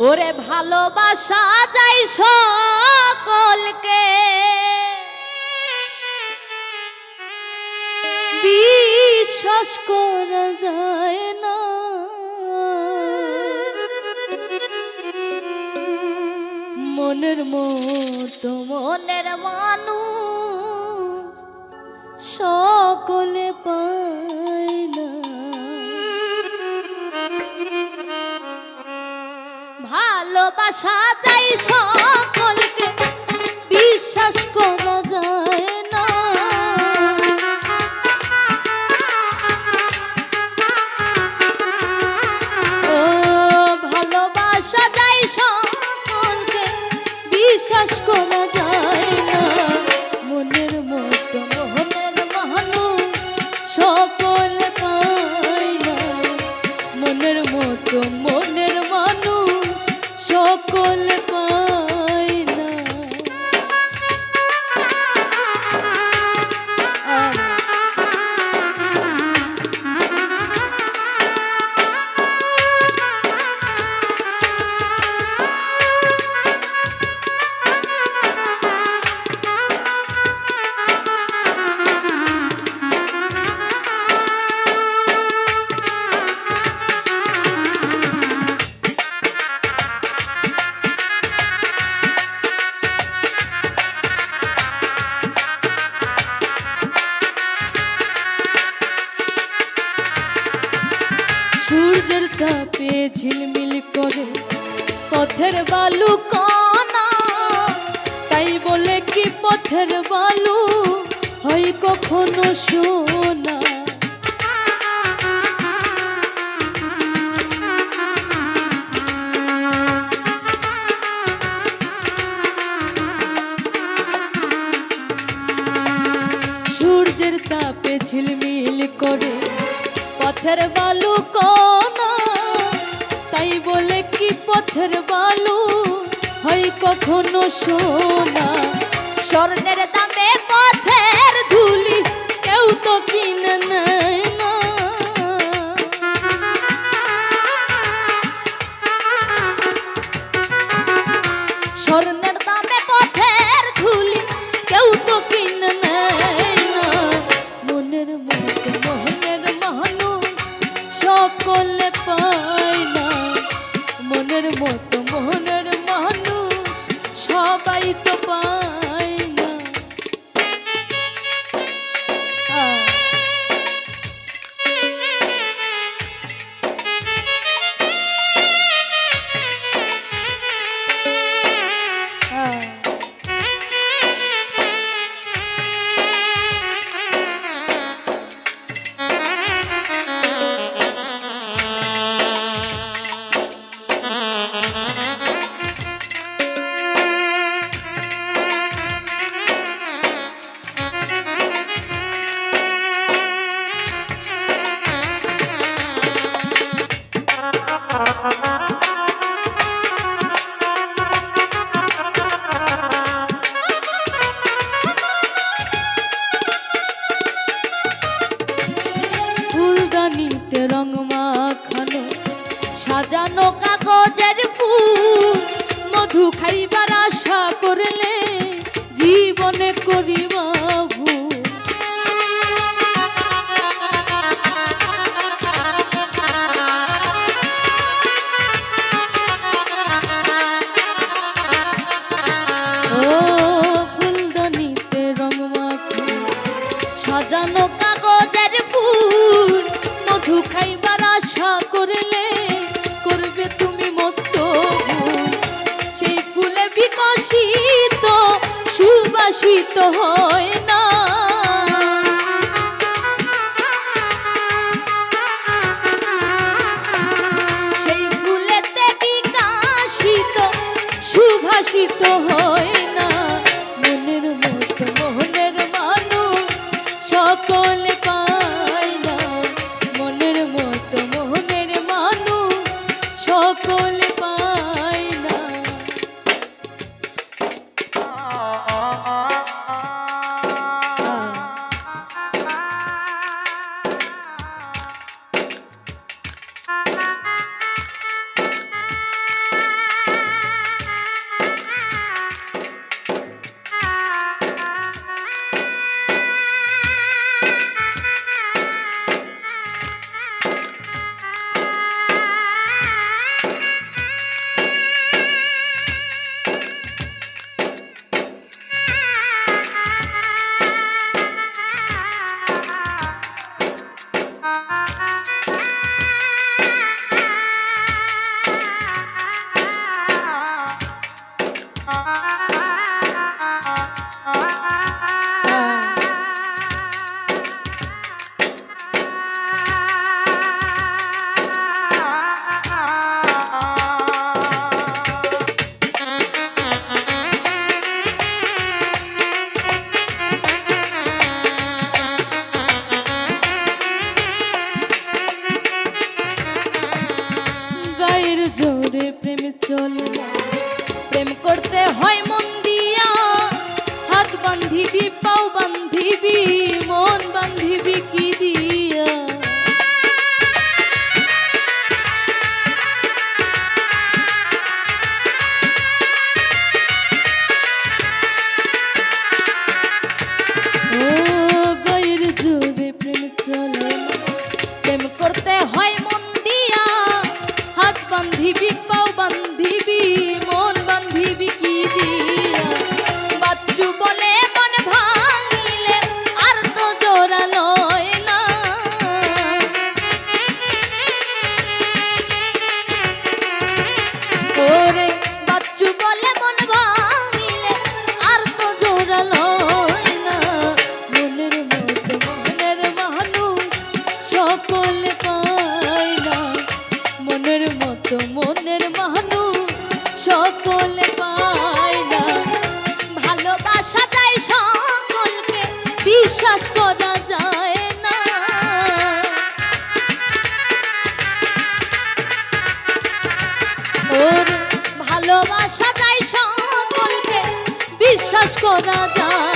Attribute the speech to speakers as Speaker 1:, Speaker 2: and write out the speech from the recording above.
Speaker 1: ওরে ভালোবাসা যায় সকলকে, বিশ্বাস করা যায় না। মনের মতো মনের মানুষ সকলে পায় না। ভালোবাসা যায় সকলকে, বিশ্বাস করা যায় না। ও ভালোবাসা যায় সকলকে, বিশ্বাস করা যায় না। মনের মতো মনের মানুষ সকলে পায় না। মনের মতো মনের মানুষ সকলে পায় না। সূর্যের তাপে ঝিলমিল করে পথের বালু কণা, তাই বলে কি পথের বালু হয় কখনো সোনা। সূর্যের তাপে ঝিলমিল করে পথের বালু কণা, তাই বলে কি পথের বালু হয় কখনো সোনা। স্বর্ণের দামে পথের ধুলি কেউ তো কিনে নেয় না। স্বর্ণের দামে পথের ধুলি কেউ তো কিনে নেয় না। মনের মতো মনের মানুষ সকলে পায় না। মনের মতো মনের মানুষ সবাই তো পায় না। ফুলদানিতে রং মাখানো সাজানো কাগজের ফুল, মধু খাইবার আশা করলে জীবনে করিবা ভুল। ও ফুলদানিতে রং মাখানো সাজানো কাগজের ফুল, মধু খাইবার আশা করলে করবে তুমি মস্ত ভুল। সেই ফুলে বিকশিত সুবাসিত হয় না। সেই ফুলেতে বিকশিত সুভাষিত হয় না। মনের মতো মনের মানুষ সকলে পায় না। মনের মতো মনের মানুষ সকলে পায় না। জোরে প্রেম চলে না, প্রেম করতে হয় মন দিয়া, হাত বান্ধিবি পাও বান্ধিবি মন বান্ধিবি কি দিয়া। ও গায়ের জোরে প্রেম চলে না, প্রেম করতে হয় মন দিয়া, হাত বান্ধিবি পাও বান্ধিবি মন বান্ধিবি কি দিয়া। বাচ্চু বলে মন ভাঙিলে আর তো জোড়া লয় না, ওরে বাচ্চু বলে মন ভাঙিলে আর তো জোড়া লয় না। মনের মতো মনের মানুষ সকলে পায় না, মনের মতো মনের মানুষ সকলে পায় না। ভালোবাসা যায় সকলকে, বিশ্বাস করা যায় না। ওর ভালোবাসা যায় সকলকে, বিশ্বাস করা যায়